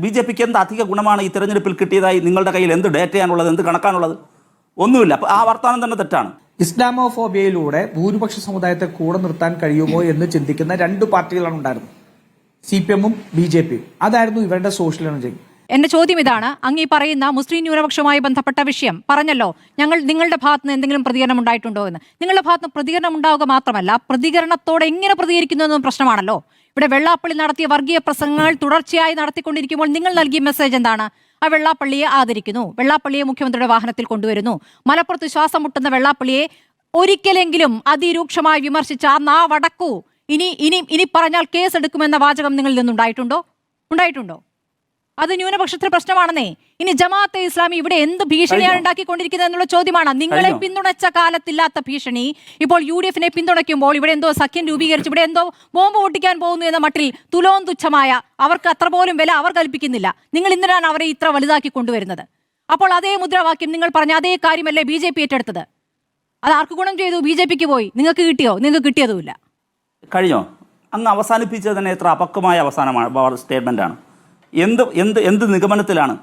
ബിജെപിക്ക് എന്ത് അധിക ഗുണമാണ് ഈ തെരഞ്ഞെടുപ്പിൽ കിട്ടിയതായി നിങ്ങളുടെ കയ്യിൽ എന്ത് ഡേറ്റയാണുള്ളത്, എന്ത് കണക്കാണുള്ളത്? ഒന്നുമില്ല. അപ്പോൾ ആ വർത്തമാനം തന്നെ തെറ്റാണ്. ഇസ്ലാമോഫോബിയയിലൂടെ ഭൂരിപക്ഷ സമുദായത്തെ കൂടെ നിർത്താൻ കഴിയുമോ എന്ന് ചിന്തിക്കുന്ന രണ്ട് പാർട്ടികളാണ് ഉണ്ടായിരുന്നത്, CPM-ഉം BJP-യും. അതായിരുന്നു ഇവരുടെ സോഷ്യൽ എനർജി. എന്റെ ചോദ്യം ഇതാണ്, അങ്ങ് ഈ പറയുന്ന മുസ്ലിം ന്യൂനപക്ഷവുമായി ബന്ധപ്പെട്ട വിഷയം പറഞ്ഞല്ലോ, നിങ്ങളുടെ ഭാഗത്ത് നിന്ന് എന്തെങ്കിലും പ്രതികരണം ഉണ്ടായിട്ടുണ്ടോ എന്ന്. നിങ്ങളുടെ ഭാഗത്ത് പ്രതികരണം ഉണ്ടാവുക മാത്രമല്ല, പ്രതികരണത്തോടെ എങ്ങനെ പ്രതികരിക്കുന്നു എന്നും പ്രശ്നമാണല്ലോ. ഇവിടെ വെള്ളാപ്പള്ളി നടത്തിയ വർഗീയ പ്രസംഗങ്ങൾ തുടർച്ചയായി നടത്തിക്കൊണ്ടിരിക്കുമ്പോൾ നിങ്ങൾ നൽകിയ മെസ്സേജ് എന്താണ്? ആ വെള്ളാപ്പള്ളിയെ ആദരിക്കുന്നു, വെള്ളാപ്പള്ളിയെ മുഖ്യമന്ത്രിയുടെ വാഹനത്തിൽ കൊണ്ടുവരുന്നു. മലപ്പുറത്ത് ശ്വാസം മുട്ടുന്ന വെള്ളാപ്പള്ളിയെ ഒരിക്കലെങ്കിലും അതിരൂക്ഷമായി വിമർശിച്ച ആ നാവടക്കൂ, ഇനി പറഞ്ഞാൽ കേസ് എടുക്കുമെന്ന വാചകം നിങ്ങളിൽ നിന്നുണ്ടായിട്ടുണ്ടോ? അത് ന്യൂനപക്ഷത്തിന് പ്രശ്നമാണെന്നേ. ഇനി ജമാഅത്തെ ഇസ്ലാമി ഇവിടെ എന്ത് ഭീഷണിയാണ് ഉണ്ടാക്കിക്കൊണ്ടിരിക്കുന്നത് എന്നുള്ള ചോദ്യമാണ്. നിങ്ങളെ പിന്തുണച്ച കാലത്തില്ലാത്ത ഭീഷണി ഇപ്പോൾ UDF-നെ പിന്തുണയ്ക്കുമ്പോൾ ഇവിടെ എന്തോ സഖ്യം രൂപീകരിച്ച് ഇവിടെ എന്തോ ബോംബ് പൊട്ടിക്കാൻ പോകുന്നു എന്ന മട്ടിൽ തുലോം തുച്ഛമായ, അവർക്ക് അത്ര പോലും വില അവർ കൽപ്പിക്കുന്നില്ല. നിങ്ങൾ എന്തിനാണ് അവരെ ഇത്ര വലുതാക്കി കൊണ്ടുവരുന്നത്? അപ്പോൾ അതേ മുദ്രാവാക്യം നിങ്ങൾ പറഞ്ഞ അതേ കാര്യമല്ലേ BJP ഏറ്റെടുത്തത്? അത് ആർക്ക് ഗുണം ചെയ്തു? BJP-ക്ക് പോയി. നിങ്ങൾക്ക് കിട്ടിയോ? നിങ്ങൾക്ക് കിട്ടിയതുമില്ല. കഴിഞ്ഞോ? അങ്ങ് അവസാനിപ്പിച്ചത് തന്നെ എത്ര അപക്വമായ അവസാനമാണ്, സ്റ്റേറ്റ്മെന്റാണ്. എന്ത് നിഗമനത്തിലാണ്?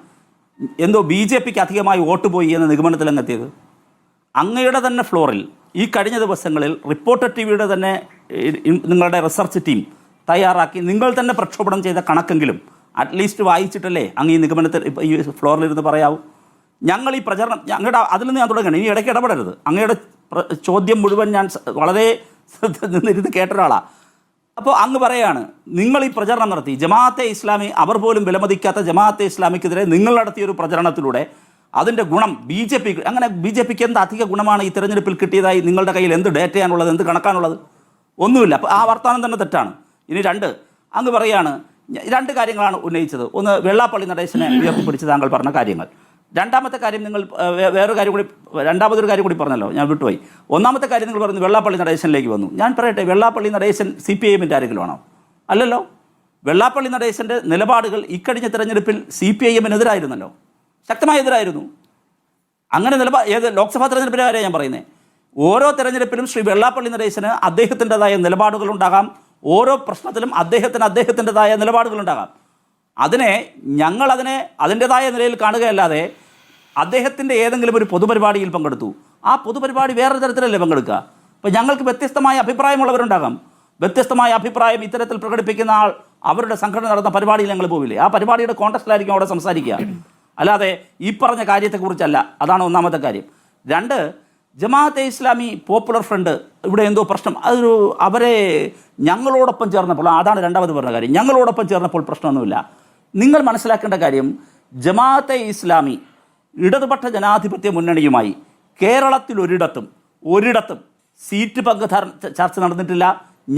എന്തോ BJP-ക്ക് അധികമായി വോട്ട് പോയി എന്ന നിഗമനത്തിൽ അങ്ങെത്തിയത്? അങ്ങയുടെ തന്നെ ഫ്ലോറിൽ ഈ കഴിഞ്ഞ ദിവസങ്ങളിൽ റിപ്പോർട്ടർ TV-യുടെ തന്നെ നിങ്ങളുടെ റിസർച്ച് ടീം തയ്യാറാക്കി നിങ്ങൾ തന്നെ പ്രക്ഷോഭണം ചെയ്ത കണക്കെങ്കിലും അറ്റ്ലീസ്റ്റ് വായിച്ചിട്ടല്ലേ അങ്ങ് ഈ നിഗമനത്തിൽ ഈ ഫ്ലോറിലിരുന്ന് പറയാവൂ? ഞങ്ങൾ ഈ പ്രചരണം അങ്ങയുടെ അതിൽ നിന്ന് ഞാൻ തുടങ്ങണം. ഇനി ഇടയ്ക്ക് ഇടപെടരുത്. അങ്ങയുടെ ചോദ്യം മുഴുവൻ ഞാൻ വളരെ നിന്നിരുന്ന് കേട്ട ഒരാളാണ്. അപ്പോൾ അങ്ങ് പറയാണ്, നിങ്ങൾ ഈ പ്രചരണം നടത്തി ജമാഅത്തെ ഇസ്ലാമി, അവർ പോലും വിലമതിക്കാത്ത ജമാഅത്തെ ഇസ്ലാമിക്കെതിരെ നിങ്ങൾ നടത്തിയൊരു പ്രചരണത്തിലൂടെ അതിൻ്റെ ഗുണം BJP-ക്ക്, അങ്ങനെ BJP-ക്ക് എന്ത് അധിക ഗുണമാണ് ഈ തെരഞ്ഞെടുപ്പിൽ കിട്ടിയതായി നിങ്ങളുടെ കയ്യിൽ എന്ത് ഡേറ്റയാണുള്ളത്, എന്ത് കണക്കാണുള്ളത്? ഒന്നുമില്ല. അപ്പോൾ ആ വർത്തമാനം തന്നെ തെറ്റാണ്. ഇനി അങ്ങ് പറയാണ്, രണ്ട് കാര്യങ്ങളാണ് ഉന്നയിച്ചത്. ഒന്ന്, വെള്ളാപ്പള്ളി നടേശനെ ഉയർത്തിപ്പിടിച്ച് താങ്കൾ പറഞ്ഞ കാര്യങ്ങൾ. രണ്ടാമത്തെ കാര്യം നിങ്ങൾ രണ്ടാമതൊരു കാര്യം കൂടി പറഞ്ഞല്ലോ, ഞാൻ വിട്ടുപോയി. ഒന്നാമത്തെ കാര്യം നിങ്ങൾ പറഞ്ഞു വെള്ളാപ്പള്ളി നടേശനിലേക്ക് വന്നു. ഞാൻ പറയട്ടെ, വെള്ളാപ്പള്ളി നടേശൻ CPIM-ന്റെ ആരെങ്കിലും ആണോ? അല്ലല്ലോ. വെള്ളാപ്പള്ളി നടേശൻ്റെ നിലപാടുകൾ ഇക്കഴിഞ്ഞ തെരഞ്ഞെടുപ്പിൽ CPIM-നെതിരായിരുന്നല്ലോ, ശക്തമായി എതിരായിരുന്നു. അങ്ങനെ ഏത് ലോക്സഭാ തെരഞ്ഞെടുപ്പിൻ്റെ കാര്യമാണ് ഞാൻ പറയുന്നത്. ഓരോ തെരഞ്ഞെടുപ്പിലും ശ്രീ വെള്ളാപ്പള്ളി നടേശന് അദ്ദേഹത്തിൻ്റെതായ നിലപാടുകളുണ്ടാകാം, ഓരോ പ്രശ്നത്തിലും അദ്ദേഹത്തിൻ്റെതായ നിലപാടുകളുണ്ടാകാം. ഞങ്ങളതിനെ അതിൻ്റെതായ നിലയിൽ കാണുകയല്ലാതെ അദ്ദേഹത്തിൻ്റെ ഏതെങ്കിലും ഒരു പൊതുപരിപാടിയിൽ പങ്കെടുത്തു, ആ പൊതുപരിപാടി വേറൊരു തരത്തിലല്ലേ പങ്കെടുക്കുക? അപ്പോൾ ഞങ്ങൾക്ക് വ്യത്യസ്തമായ അഭിപ്രായമുള്ളവരുണ്ടാകാം. വ്യത്യസ്തമായ അഭിപ്രായം ഇത്തരത്തിൽ പ്രകടിപ്പിക്കുന്ന ആൾ അവരുടെ സംഘടന നടന്ന പരിപാടിയിൽ ഞങ്ങൾ പോവില്ലേ? ആ പരിപാടിയുടെ കോൺടെക്സ്റ്റിലായിരിക്കും അവിടെ സംസാരിക്കുക, അല്ലാതെ ഈ പറഞ്ഞ കാര്യത്തെക്കുറിച്ചല്ല. അതാണ് ഒന്നാമത്തെ കാര്യം. രണ്ട്, ജമാഅത്തെ ഇസ്ലാമി പോപ്പുലർ ഫ്രണ്ട് ഇവിടെ എന്തോ പ്രശ്നം, അവരെ ഞങ്ങളോടൊപ്പം ചേർന്നപ്പോൾ, അതാണ് രണ്ടാമത് പറഞ്ഞ കാര്യം. ഞങ്ങളോടൊപ്പം ചേർന്നപ്പോൾ പ്രശ്നമൊന്നുമില്ല. നിങ്ങൾ മനസ്സിലാക്കേണ്ട കാര്യം, ജമാഅത്തെ ഇസ്ലാമി ഇടതുപക്ഷ ജനാധിപത്യ മുന്നണിയുമായി കേരളത്തിൽ ഒരിടത്തും സീറ്റ് പങ്ക് ചർച്ച നടന്നിട്ടില്ല.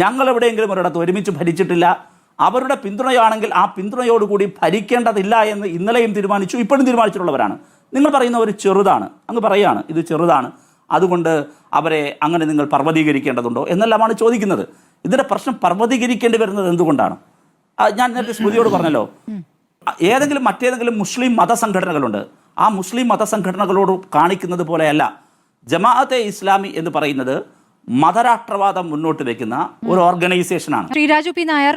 ഞങ്ങൾ എവിടെയെങ്കിലും ഒരിടത്ത് ഒരുമിച്ച് ഭരിച്ചിട്ടില്ല. അവരുടെ പിന്തുണയാണെങ്കിൽ ആ പിന്തുണയോടുകൂടി ഭരിക്കേണ്ടതില്ല എന്ന് ഇന്നലെയും തീരുമാനിച്ചു, ഇപ്പോഴും തീരുമാനിച്ചിട്ടുള്ളവരാണ്. നിങ്ങൾ പറയുന്നവർ ചെറുതാണ്, അങ്ങ് പറയുകയാണ് ഇത് ചെറുതാണ്, അതുകൊണ്ട് അവരെ അങ്ങനെ നിങ്ങൾ പർവ്വതീകരിക്കേണ്ടതുണ്ടോ എന്നെല്ലാമാണ് ചോദിക്കുന്നത്. ഇതിൻ്റെ പ്രശ്നം പർവ്വതീകരിക്കേണ്ടി വരുന്നത് എന്തുകൊണ്ടാണ്? ഞാൻ നേരത്തെ സ്മൃതിയോട് പറഞ്ഞല്ലോ, മറ്റേതെങ്കിലും മുസ്ലിം മതസംഘടനകളുണ്ട്. ആ മുസ്ലിം മതസംഘടനകളോട് കാണിക്കുന്നത് പോലെയല്ല ജമാഅത്തെ ഇസ്ലാമി എന്ന് പറയുന്നത്. മതരാഷ്ട്രവാദം മുന്നോട്ട് വെക്കുന്ന ഒരു ഓർഗനൈസേഷനാണ്. ശ്രീ രാജു പി നായർ,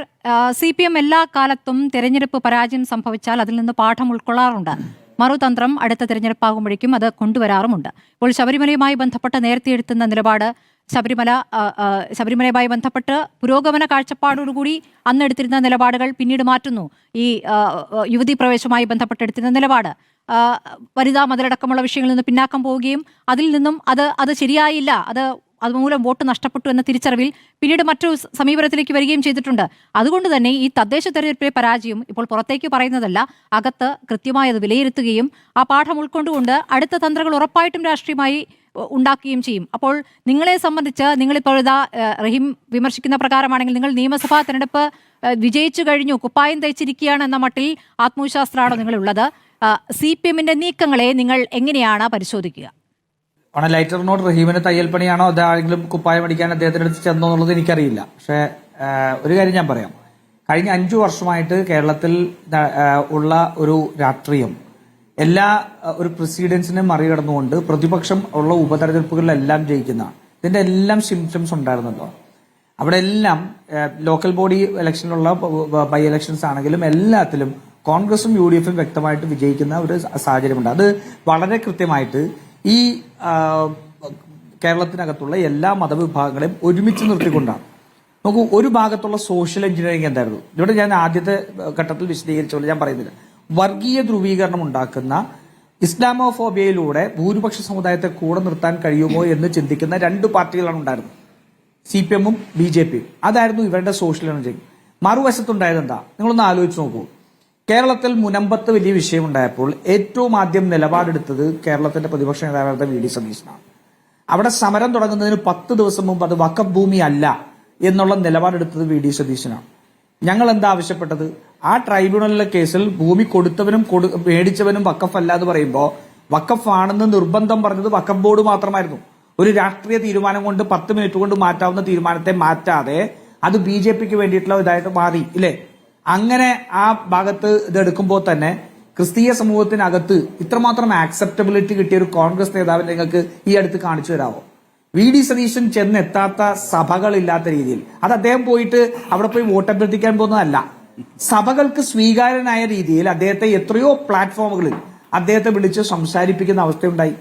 CPM എല്ലാ കാലത്തും തെരഞ്ഞെടുപ്പ് പരാജയം സംഭവിച്ചാൽ അതിൽ നിന്ന് പാഠം ഉൾക്കൊള്ളാറുണ്ട്. മറുതന്ത്രം അടുത്ത തെരഞ്ഞെടുപ്പാകുമ്പോഴേക്കും അത് കൊണ്ടുവരാറുമുണ്ട്. ഇപ്പോൾ ശബരിമലയുമായി ബന്ധപ്പെട്ട് നേരത്തെ എടുത്തുന്ന നിലപാട്, ശബരിമലയുമായി ബന്ധപ്പെട്ട് പുരോഗമന കാഴ്ചപ്പാടോടുകൂടി അന്ന് എടുത്തിരുന്ന നിലപാടുകൾ പിന്നീട് മാറ്റുന്നു. ഈ യുവതീ പ്രവേശവുമായി ബന്ധപ്പെട്ടെടുത്തിരുന്ന നിലപാട്, വനിതാ മതിലടക്കമുള്ള വിഷയങ്ങളിൽ നിന്ന് പിന്നാക്കം പോവുകയും അതിൽ നിന്നും അത് ശരിയായില്ല, അതുമൂലം വോട്ട് നഷ്ടപ്പെട്ടു എന്ന തിരിച്ചറിവിൽ പിന്നീട് മറ്റൊരു സമീപനത്തിലേക്ക് വരികയും ചെയ്തിട്ടുണ്ട്. അതുകൊണ്ട് തന്നെ ഈ തദ്ദേശ തെരഞ്ഞെടുപ്പിലെ പരാജയം ഇപ്പോൾ പുറത്തേക്ക് പറയുന്നതല്ല, അകത്ത് കൃത്യമായി അത് വിലയിരുത്തുകയും ആ പാഠം ഉൾക്കൊണ്ടുകൊണ്ട് അടുത്ത തന്ത്രങ്ങൾ ഉറപ്പായിട്ടും രാഷ്ട്രീയമായി ഉണ്ടാക്കുകയും ചെയ്യും. അപ്പോൾ നിങ്ങളെ സംബന്ധിച്ച്, നിങ്ങളിപ്പോൾ റഹീം വിമർശിക്കുന്ന പ്രകാരമാണെങ്കിൽ നിങ്ങൾ നിയമസഭാ തെരഞ്ഞെടുപ്പ് വിജയിച്ചു കഴിഞ്ഞു, കുപ്പായം തയ്ച്ചിരിക്കുകയാണ് എന്ന മട്ടിൽ ആത്മവിശ്വാസത്തിലാണോ നിങ്ങളുള്ളത്? CPM-ന്റെ നീക്കങ്ങളെ നിങ്ങൾ എങ്ങനെയാണ് പരിശോധിക്കുക? ലൈറ്റർ നോട്ട് റഹീമിന് തയ്യൽ പണിയാണോ, അതാരെങ്കിലും കുപ്പായം അടിക്കാൻ അദ്ദേഹത്തിന്റെ അടുത്ത് ചെന്നോ എന്നുള്ളത് എനിക്കറിയില്ല. പക്ഷേ ഒരു കാര്യം ഞാൻ പറയാം, കഴിഞ്ഞ 5 വർഷമായിട്ട് കേരളത്തിൽ ഉള്ള ഒരു രാഷ്ട്രീയം എല്ലാ ഒരു പ്രസിഡൻസിനെ മറികടന്നുകൊണ്ട് പ്രതിപക്ഷം ഉള്ള ഉപതെരഞ്ഞെടുപ്പുകളിലെല്ലാം ജയിക്കുന്ന, ഇതിന്റെ എല്ലാം സിംറ്റംസ് ഉണ്ടായിരുന്നല്ലോ. അവിടെ എല്ലാം ലോക്കൽ ബോഡി ഇലക്ഷനിലുള്ള ബൈ ഇലക്ഷൻസ് ആണെങ്കിലും എല്ലാത്തിലും കോൺഗ്രസും UDF-ഉം വ്യക്തമായിട്ട് വിജയിക്കുന്ന ഒരു സാഹചര്യമുണ്ട്. അത് വളരെ കൃത്യമായിട്ട് ഈ കേരളത്തിനകത്തുള്ള എല്ലാ മതവിഭാഗങ്ങളെയും ഒരുമിച്ച് നിർത്തിക്കൊണ്ടാണ്. നോക്കൂ, ഒരു ഭാഗത്തുള്ള സോഷ്യൽ എഞ്ചിനീയറിംഗ് എന്തായിരുന്നു? ഇവിടെ ഞാൻ ആദ്യത്തെ ഘട്ടത്തിൽ വിശദീകരിച്ചുകൊണ്ട് ഞാൻ പറയുന്നില്ല. വർഗീയ ധ്രുവീകരണം ഉണ്ടാക്കുന്ന ഇസ്ലാമോഫോബിയയിലൂടെ ഭൂരിപക്ഷ സമുദായത്തെ കൂടെ നിർത്താൻ കഴിയുമോ എന്ന് ചിന്തിക്കുന്ന രണ്ട് പാർട്ടികളാണ് ഉണ്ടായിരുന്നത്, CPM-ഉം BJP-യും. അതായിരുന്നു ഇവരുടെ സോഷ്യൽ എനർജി. മറുവശത്തുണ്ടായത് എന്താ? നിങ്ങളൊന്ന് ആലോചിച്ച് നോക്കൂ. കേരളത്തിൽ മുനമ്പത്ത് വലിയ വിഷയമുണ്ടായപ്പോൾ ഏറ്റവും ആദ്യം നിലപാടെടുത്തത് കേരളത്തിന്റെ പ്രതിപക്ഷ നേതാവായ VD സതീശനാണ്. അവിടെ സമരം തുടങ്ങുന്നതിന് 10 ദിവസം മുമ്പ് അത് വഖഫ് ഭൂമി അല്ല എന്നുള്ള നിലപാടെടുത്തത് VD സതീശനാണ്. ഞങ്ങൾ എന്താ ആവശ്യപ്പെട്ടത്? ആ ട്രൈബ്യൂണലിലെ കേസിൽ ഭൂമി കൊടുത്തവനും മേടിച്ചവനും വഖഫ് അല്ല എന്ന് പറയുമ്പോൾ വഖഫ് ആണെന്ന് നിർബന്ധം പറഞ്ഞത് വഖഫ് ബോർഡ് മാത്രമായിരുന്നു. ഒരു രാഷ്ട്രീയ തീരുമാനം കൊണ്ട് 10 മിനിറ്റ് കൊണ്ട് മാറ്റാവുന്ന തീരുമാനത്തെ മാറ്റാതെ അത് BJP-ക്ക് വേണ്ടിയിട്ടുള്ള ഇതായിട്ട് മാറി ഇല്ലേ? അങ്ങനെ ആ ഭാഗത്ത് ഇതെടുക്കുമ്പോൾ തന്നെ ക്രിസ്തീയ സമൂഹത്തിനകത്ത് ഇത്രമാത്രം ആക്സെപ്റ്റബിലിറ്റി കിട്ടിയ ഒരു കോൺഗ്രസ് നേതാവിനെ നിങ്ങൾക്ക് ഈ അടുത്ത് കാണിച്ചു തരാമോ? VD സതീശൻ ചെന്നെത്താത്ത സഭകളില്ലാത്ത രീതിയിൽ, അത് അദ്ദേഹം പോയിട്ട് അവിടെ പോയി വോട്ടഭ്യർത്ഥിക്കാൻ പോകുന്നതല്ല, സഭകൾക്ക് സ്വീകാര്യനായ രീതിയിൽ അദ്ദേഹത്തെ എത്രയോ പ്ലാറ്റ്ഫോമുകളിൽ അദ്ദേഹത്തെ വിളിച്ച് സംസാരിപ്പിക്കുന്ന അവസ്ഥയുണ്ടായി.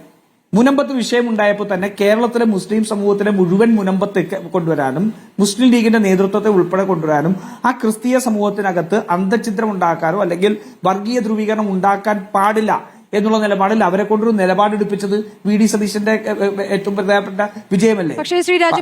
മുനമ്പത്ത് വിഷയമുണ്ടായപ്പോൾ തന്നെ കേരളത്തിലെ മുസ്ലിം സമൂഹത്തിലെ മുഴുവൻ മുനമ്പത്ത് കൊണ്ടുവരാനും മുസ്ലിം ലീഗിന്റെ നേതൃത്വത്തെ ഉൾപ്പെടെ കൊണ്ടുവരാനും ആ ക്രിസ്തീയ സമൂഹത്തിനകത്ത് അന്തഛിദ്രം ഉണ്ടാക്കാനോ അല്ലെങ്കിൽ വർഗീയ ധ്രുവീകരണം ഉണ്ടാക്കാൻ പാടില്ല എന്നുള്ള നിലപാടിൽ അവരെ കൊണ്ടൊരു നിലപാടെടുപ്പിച്ചത് VD സതീശന്റെ ഏറ്റവും പ്രധാനപ്പെട്ട വിജയമല്ലേ? പക്ഷേ ശ്രീ രാജു,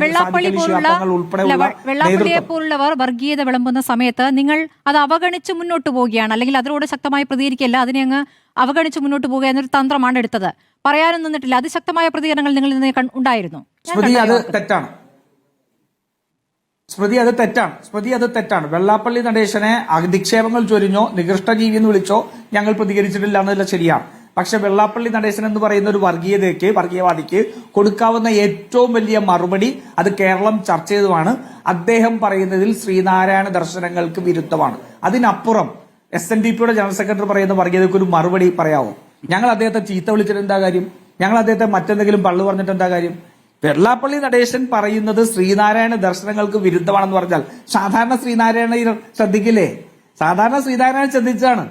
വെള്ളാപ്പള്ളിയെ പോലുള്ളവർ വർഗീയത വിളമ്പുന്ന സമയത്ത് നിങ്ങൾ അത് അവഗണിച്ച് മുന്നോട്ട് പോവുകയാണ്, അല്ലെങ്കിൽ അതിനോട് ശക്തമായി പ്രതികരിക്കല്ല, അതിനെ അങ്ങ് അവഗണിച്ച് മുന്നോട്ട് പോകുക എന്നൊരു തന്ത്രമാണ് എടുത്തത്. പറയാനും നിന്നിട്ടില്ല. അതിശക്തമായ പ്രതികരണങ്ങൾ നിങ്ങളിൽ നിന്ന് ഉണ്ടായിരുന്നു. സ്മൃതി, അത് തെറ്റാണ്. വെള്ളാപ്പള്ളി നടേശനെ അധിക്ഷേപങ്ങൾ ചൊരിഞ്ഞോ നികൃഷ്ട ജീവി എന്ന് വിളിച്ചോ ഞങ്ങൾ പ്രതികരിച്ചിട്ടില്ല എന്നല്ല ശരിയാണ്. പക്ഷെ വെള്ളാപ്പള്ളി നടേശൻ എന്ന് പറയുന്ന ഒരു വർഗീയവാദിക്ക് കൊടുക്കാവുന്ന ഏറ്റവും വലിയ മറുപടി അത് കേരളം ചർച്ച ചെയ്തതുമാണ്. അദ്ദേഹം പറയുന്നതിൽ ശ്രീനാരായണ ദർശനങ്ങൾക്ക് വിരുദ്ധമാണ്. അതിനപ്പുറം SNDP-യുടെ ജനറൽ സെക്രട്ടറി പറയുന്ന വർഗീയതയ്ക്ക് ഒരു മറുപടി പറയാമോ? ഞങ്ങൾ അദ്ദേഹത്തെ ചീത്ത വിളിച്ചിട്ട് എന്താ കാര്യം? ഞങ്ങൾ അദ്ദേഹത്തെ മറ്റെന്തെങ്കിലും പള്ളു പറഞ്ഞിട്ട് എന്താ കാര്യം? വെള്ളാപ്പള്ളി നടേശൻ പറയുന്നത് ശ്രീനാരായണ ദർശനങ്ങൾക്ക് വിരുദ്ധമാണെന്ന് പറഞ്ഞാൽ സാധാരണ ശ്രീനാരായണ ശ്രദ്ധിക്കില്ലേ? സാധാരണ ശ്രീനാരായണ ശ്രദ്ധിച്ചാണ്.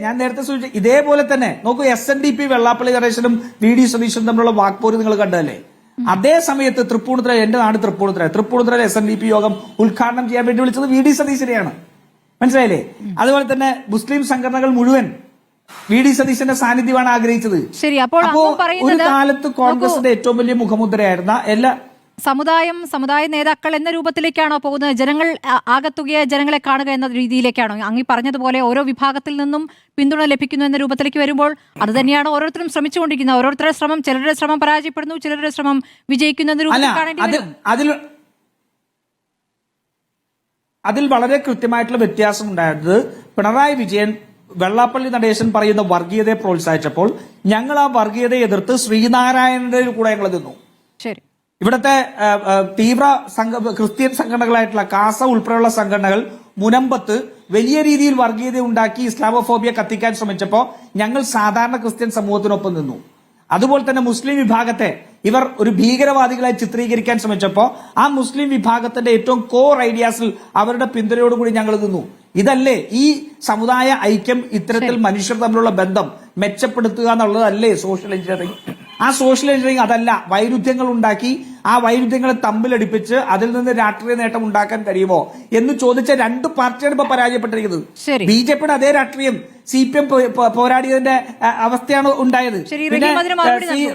ഞാൻ നേരത്തെ സൂചിപ്പിച്ച ഇതേപോലെ തന്നെ നോക്കൂ, SNDP വെള്ളാപ്പള്ളി നടേശനും VD സതീശനും തമ്മിലുള്ള വാക്പോര് നിങ്ങൾ കണ്ടതല്ലേ? അതേ സമയത്ത് തൃപ്പൂണിത്തുറ, എന്റെ നാട് തൃപ്പൂണിത്തുറ SNDP യോഗം ഉദ്ഘാടനം ചെയ്യാൻ വേണ്ടി വിളിച്ചത് VD സതീശനെയാണ്. മനസ്സിലായില്ലേ? അതുപോലെ തന്നെ മുസ്ലിം സംഘടനകൾ മുഴുവൻ VD സതീശന്റെ സാന്നിധ്യമാണ് ആഗ്രഹിച്ചത്. ശരി, അപ്പോൾ ഒരു കാലത്ത് കോൺഗ്രസിന്റെ ഏറ്റവും വലിയ മുഖമുദ്രയായിരുന്ന എല്ലാ സമുദായ നേതാക്കൾ എന്ന രൂപത്തിലേക്കാണോ പോകുന്നത്? ജനങ്ങൾ ആകത്തുകയെ ജനങ്ങളെ കാണുക എന്ന രീതിയിലേക്കാണോ? അങ്ങ് പറഞ്ഞതുപോലെ ഓരോ വിഭാഗത്തിൽ നിന്നും പിന്തുണ ലഭിക്കുന്നു എന്ന രൂപത്തിലേക്ക് വരുമ്പോൾ അത് തന്നെയാണ് ഓരോരുത്തരും ശ്രമിച്ചുകൊണ്ടിരിക്കുന്നത്. ഓരോരുത്തരുടെ ശ്രമം, ചിലരുടെ ശ്രമം പരാജയപ്പെടുന്നു, ചിലരുടെ ശ്രമം വിജയിക്കുന്നു എന്ന രൂപത്തിൽ കാണേണ്ടി വരും. അതിൽ വളരെ കൃത്യമായിട്ടുള്ള വ്യത്യാസം ഉണ്ടായത് പിണറായി വിജയൻ വെള്ളാപ്പള്ളി നടേശൻ പറയുന്ന വർഗീയതയെ പ്രോത്സാഹിച്ചപ്പോൾ ഞങ്ങൾ ആ വർഗീയതയെ എതിർത്ത് ശ്രീനാരായണന്റെ കൂടെ ഞങ്ങൾ നിന്നു. ശരി, ഇവിടുത്തെ തീവ്ര ക്രിസ്ത്യൻ സംഘടനകളായിട്ടുള്ള കാസ ഉൾപ്പെടെയുള്ള സംഘടനകൾ മുനമ്പത്ത് വലിയ രീതിയിൽ വർഗീയത ഉണ്ടാക്കി ഇസ്ലാമോഫോബിയ കത്തിക്കാൻ ശ്രമിച്ചപ്പോൾ ഞങ്ങൾ സാധാരണ ക്രിസ്ത്യൻ സമൂഹത്തിനൊപ്പം നിന്നു. അതുപോലെ തന്നെ മുസ്ലിം വിഭാഗത്തെ ഇവർ ഒരു ഭീകരവാദികളായി ചിത്രീകരിക്കാൻ ശ്രമിച്ചപ്പോൾ ആ മുസ്ലിം വിഭാഗത്തിന്റെ ഏറ്റവും കോർ ഐഡിയാസിൽ അവരുടെ പിന്തുണയോടുകൂടി ഞങ്ങൾ നിന്നു. ഇതല്ലേ ഈ സമുദായ ഐക്യം, ഇത്തരത്തിൽ മനുഷ്യർ തമ്മിലുള്ള ബന്ധം മെച്ചപ്പെടുത്തുക എന്നുള്ളതല്ലേ സോഷ്യൽ എഞ്ചിനീയറിംഗ്? ആ സോഷ്യൽ എഞ്ചിനീയറിംഗ് അതല്ല, വൈരുദ്ധ്യങ്ങൾ ഉണ്ടാക്കി ആ വൈരുദ്ധ്യങ്ങളെ തമ്മിലടിപ്പിച്ച് അതിൽ നിന്ന് രാഷ്ട്രീയ നേട്ടം ഉണ്ടാക്കാൻ കഴിയുമോ എന്ന് ചോദിച്ച രണ്ട് പാർട്ടിയാണ് ഇപ്പൊ പരാജയപ്പെട്ടിരിക്കുന്നത്. BJP-യുടെ അതേ രാഷ്ട്രീയം CPM പോരാടിയതിന്റെ അവസ്ഥയാണ് ഉണ്ടായത്. പിന്നെ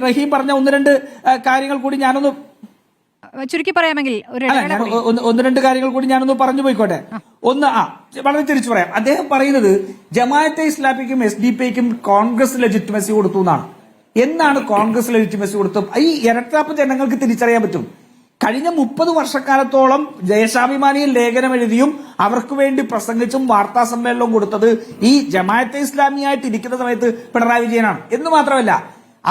റഹീം പറഞ്ഞ ഒന്ന് രണ്ട് കാര്യങ്ങൾ കൂടി ഞാനൊന്ന് ചുരുക്കി പറയാമെങ്കിൽ ഒന്ന് രണ്ട് കാര്യങ്ങൾ കൂടി ഞാനൊന്ന് പറഞ്ഞു പോയിക്കോട്ടെ. ഒന്ന് വളരെ തിരിച്ചു പറയാം. അദ്ദേഹം പറയുന്നത് ജമാഅത്തെ ഇസ്ലാമിക്കും SDP-ക്കും കോൺഗ്രസ് ലെജിറ്റിമസി കൊടുത്തു എന്നാണ്. എന്നാണ് കോൺഗ്രസ് ലെജിറ്റിമസി കൊടുത്തത്? ഈ ഇരട്ടാപ്പ് ജനങ്ങൾക്ക് തിരിച്ചറിയാൻ പറ്റും. കഴിഞ്ഞ 30 വർഷക്കാലത്തോളം ദേശാഭിമാനിയിൽ ലേഖനം എഴുതിയും അവർക്ക് വേണ്ടി പ്രസംഗിച്ചും വാർത്താ സമ്മേളനവും കൊടുത്തത് ഈ ജമാഅത്തെ ഇസ്ലാമിയായിട്ട് ഇരിക്കുന്ന സമയത്ത് പിണറായി വിജയനാണ്. എന്ന് മാത്രമല്ല,